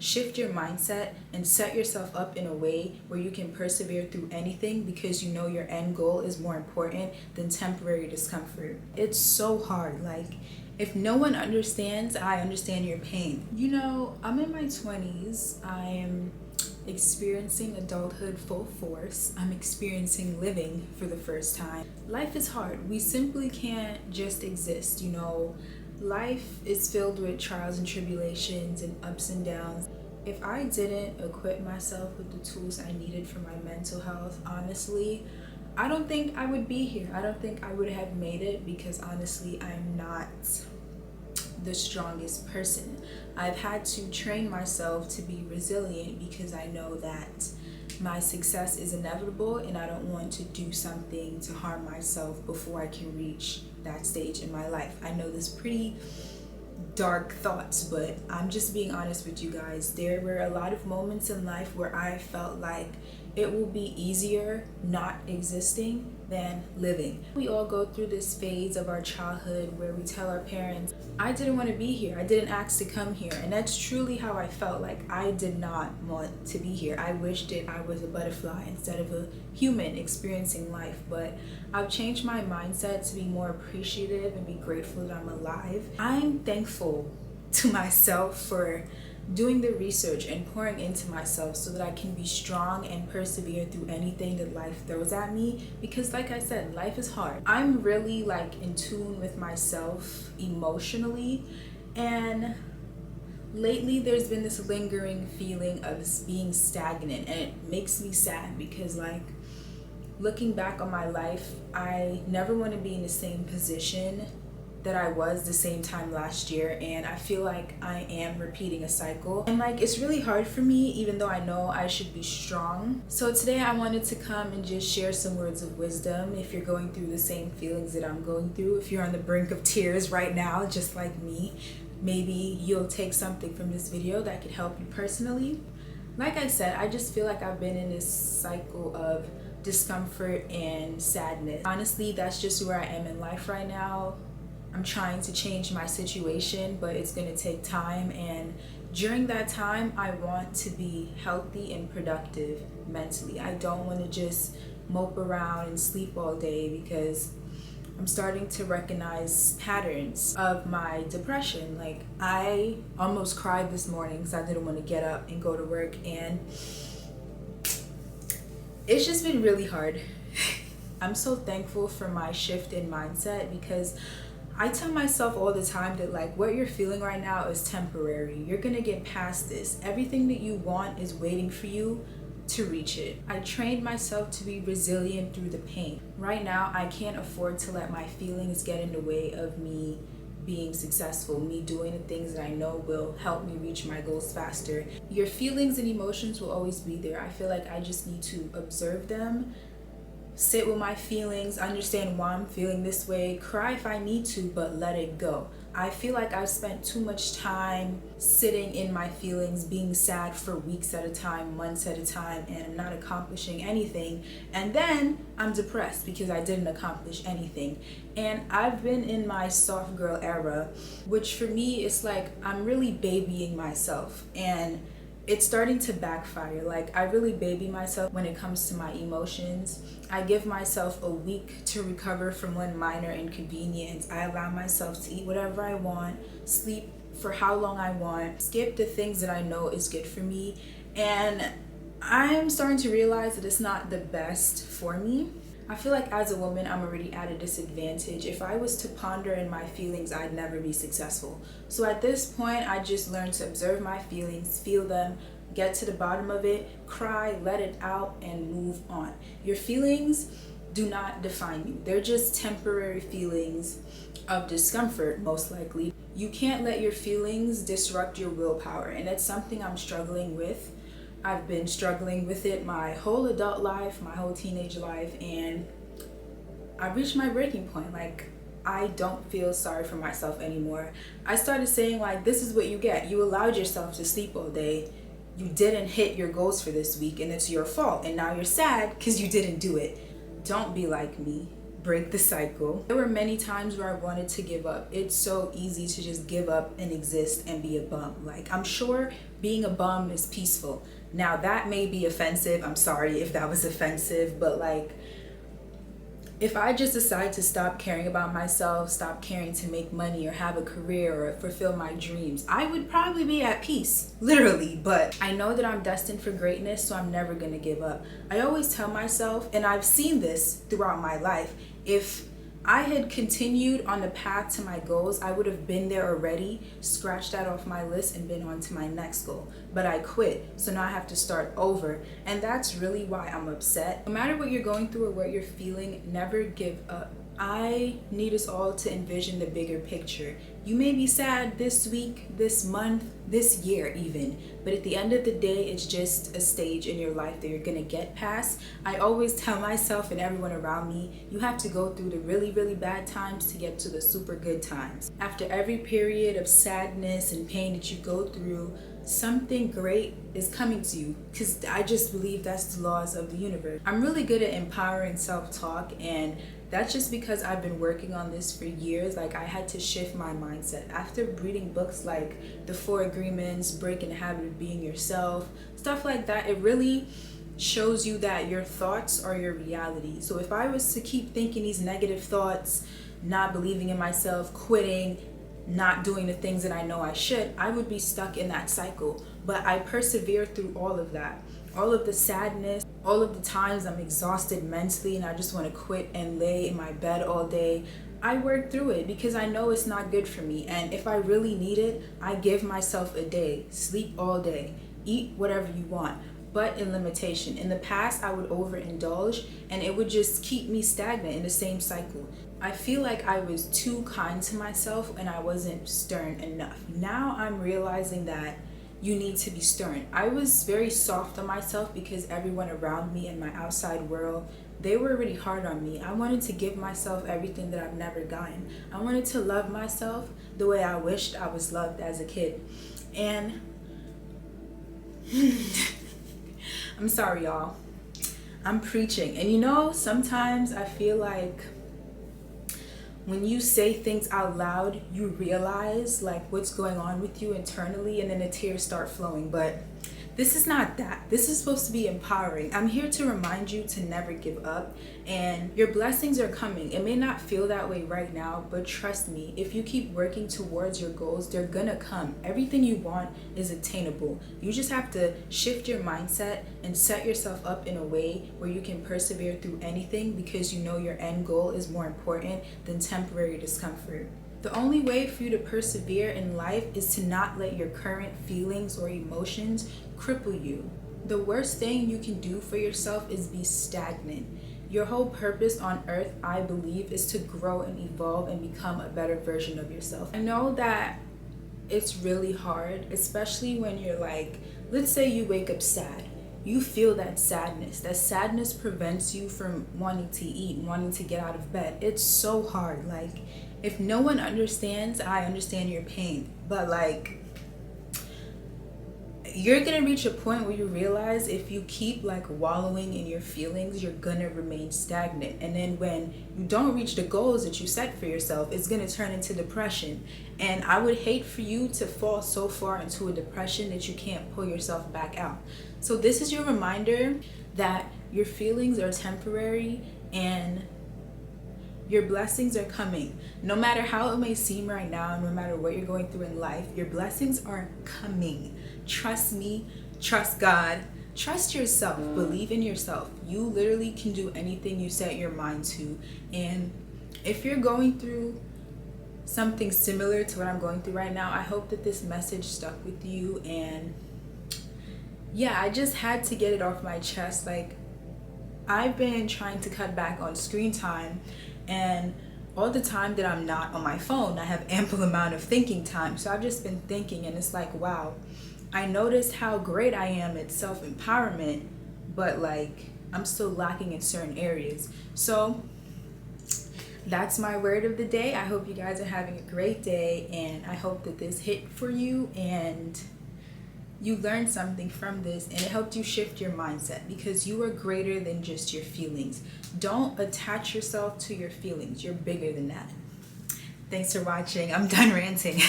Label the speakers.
Speaker 1: Shift your mindset and set yourself up in a way where you can persevere through anything because you know your end goal is more important than temporary discomfort. It's so hard. Like, if no one understands, I understand your pain. You know, I'm in my 20s. I am experiencing adulthood full force. I'm experiencing living for the first time. Life is hard. We simply can't just exist, you know. Life is filled with trials and tribulations and ups and downs. If I didn't equip myself with the tools I needed for my mental health, honestly, I don't think I would be here. I don't think I would have made it because honestly, I'm not the strongest person. I've had to train myself to be resilient because I know that my success is inevitable and I don't want to do something to harm myself before I can reach that stage in my life. I know this pretty dark thoughts, but I'm just being honest with you guys. There were a lot of moments in life where I felt like it will be easier not existing than living. We all go through this phase of our childhood where we tell our parents, I didn't want to be here. I didn't ask to come here. And that's truly how I felt. Like, I did not want to be here. I wished that I was a butterfly instead of a human experiencing life. But I've changed my mindset to be more appreciative and be grateful that I'm alive. I'm thankful to myself for doing the research and pouring into myself so that I can be strong and persevere through anything that life throws at me, because like I said, life is hard. I'm really like in tune with myself emotionally, and lately there's been this lingering feeling of being stagnant, and it makes me sad because, like, looking back on my life, I never want to be in the same position that I was the same time last year, and I feel like I am repeating a cycle, and like it's really hard for me even though I know I should be strong. So today I wanted to come and just share some words of wisdom. If you're going through the same feelings that I'm going through, if you're on the brink of tears right now just like me, maybe you'll take something from this video that could help you personally. Like I said, I just feel like I've been in this cycle of discomfort and sadness. Honestly, that's just where I am in life right now. I'm trying to change my situation, but it's going to take time, and during that time I want to be healthy and productive mentally. I don't want to just mope around and sleep all day because I'm starting to recognize patterns of my depression. Like, I almost cried this morning because I didn't want to get up and go to work, and it's just been really hard. I'm so thankful for my shift in mindset because I tell myself all the time that, like, what you're feeling right now is temporary. You're gonna get past this. Everything that you want is waiting for you to reach it. I trained myself to be resilient through the pain. Right now, I can't afford to let my feelings get in the way of me being successful, me doing the things that I know will help me reach my goals faster. Your feelings and emotions will always be there. I feel like I just need to observe them, sit with my feelings, understand why I'm feeling this way, cry if I need to, but let it go. I feel like I've spent too much time sitting in my feelings, being sad for weeks at a time, months at a time, and I'm not accomplishing anything. And then I'm depressed because I didn't accomplish anything. And I've been in my soft girl era, which for me is like I'm really babying myself, and it's starting to backfire. Like, I really baby myself when it comes to my emotions. I give myself a week to recover from one minor inconvenience. I allow myself to eat whatever I want, sleep for how long I want, skip the things that I know is good for me. And I'm starting to realize that it's not the best for me. I feel like as a woman, I'm already at a disadvantage. If I was to ponder in my feelings, I'd never be successful. So at this point, I just learned to observe my feelings, feel them, get to the bottom of it, cry, let it out, and move on. Your feelings do not define you. They're just temporary feelings of discomfort, most likely. You can't let your feelings disrupt your willpower, and that's something I'm struggling with. I've been struggling with it my whole adult life, my whole teenage life, and I reached my breaking point. Like, I don't feel sorry for myself anymore. I started saying, like, this is what you get. You allowed yourself to sleep all day. You didn't hit your goals for this week, and it's your fault. And now you're sad because you didn't do it. Don't be like me. Break the cycle. There were many times where I wanted to give up. It's so easy to just give up and exist and be a bum. Like, I'm sure being a bum is peaceful. Now that may be offensive. I'm sorry if that was offensive, but like, if I just decide to stop caring about myself, stop caring to make money or have a career or fulfill my dreams, I would probably be at peace, literally. But I know that I'm destined for greatness, so I'm never gonna give up. I always tell myself, and I've seen this throughout my life, if I had continued on the path to my goals, I would have been there already, scratched that off my list and been on to my next goal. But I quit, so now I have to start over. And that's really why I'm upset. No matter what you're going through or what you're feeling, never give up. I need us all to envision the bigger picture. You may be sad this week, this month, this year even, but at the end of the day, it's just a stage in your life that you're gonna get past. I always tell myself and everyone around me, you have to go through the really, really bad times to get to the super good times. After every period of sadness and pain that you go through, something great is coming to you, because I just believe that's the laws of the universe. I'm really good at empowering self-talk, and that's just because I've been working on this for years. Like, I had to shift my mindset after reading books like The 4 Agreements, Breaking the Habit of Being Yourself, stuff like that. It really shows you that your thoughts are your reality. So if I was to keep thinking these negative thoughts, not believing in myself, quitting, not doing the things that I know I should, I would be stuck in that cycle. But I persevered through all of that, all of the sadness, all of the times I'm exhausted mentally and I just want to quit and lay in my bed all day. I work through it because I know it's not good for me. And if I really need it, I give myself a day, sleep all day, eat whatever you want, but in limitation. In the past, I would overindulge and it would just keep me stagnant in the same cycle. I feel like I was too kind to myself and I wasn't stern enough. Now I'm realizing that you need to be stern. I was very soft on myself because everyone around me in my outside world, they were really hard on me. I wanted to give myself everything that I've never gotten. I wanted to love myself the way I wished I was loved as a kid. And I'm sorry, y'all. I'm preaching. And you know, sometimes I feel like when you say things out loud, you realize like what's going on with you internally, and then the tears start flowing. But this is not that. This is supposed to be empowering. I'm here to remind you to never give up, and your blessings are coming. It may not feel that way right now, but trust me, if you keep working towards your goals, they're gonna come. Everything you want is attainable. You just have to shift your mindset and set yourself up in a way where you can persevere through anything, because you know your end goal is more important than temporary discomfort. The only way for you to persevere in life is to not let your current feelings or emotions cripple you. The worst thing you can do for yourself is be stagnant. Your whole purpose on earth, I believe, is to grow and evolve and become a better version of yourself. I know that it's really hard, especially when you're like, let's say you wake up sad. You feel that sadness. That sadness prevents you from wanting to eat, wanting to get out of bed. It's so hard. Like, if no one understands, I understand your pain. But like, you're gonna reach a point where you realize if you keep like wallowing in your feelings, you're gonna remain stagnant. And then when you don't reach the goals that you set for yourself, it's gonna turn into depression. And I would hate for you to fall so far into a depression that you can't pull yourself back out. So this is your reminder that your feelings are temporary and your blessings are coming. No matter how it may seem right now, no matter what you're going through in life, your blessings are coming. Trust me, trust God, trust yourself, believe in yourself. You literally can do anything you set your mind to. And if you're going through something similar to what I'm going through right now, I hope that this message stuck with you. And yeah, I just had to get it off my chest. Like, I've been trying to cut back on screen time, and all the time that I'm not on my phone, I have ample amount of thinking time. So I've just been thinking, and it's like, wow, I noticed how great I am at self-empowerment, but like I'm still lacking in certain areas. So that's my word of the day. I hope you guys are having a great day, and I hope that this hit for you and you learned something from this and it helped you shift your mindset, because you are greater than just your feelings. Don't attach yourself to your feelings. You're bigger than that. Thanks for watching. I'm done ranting.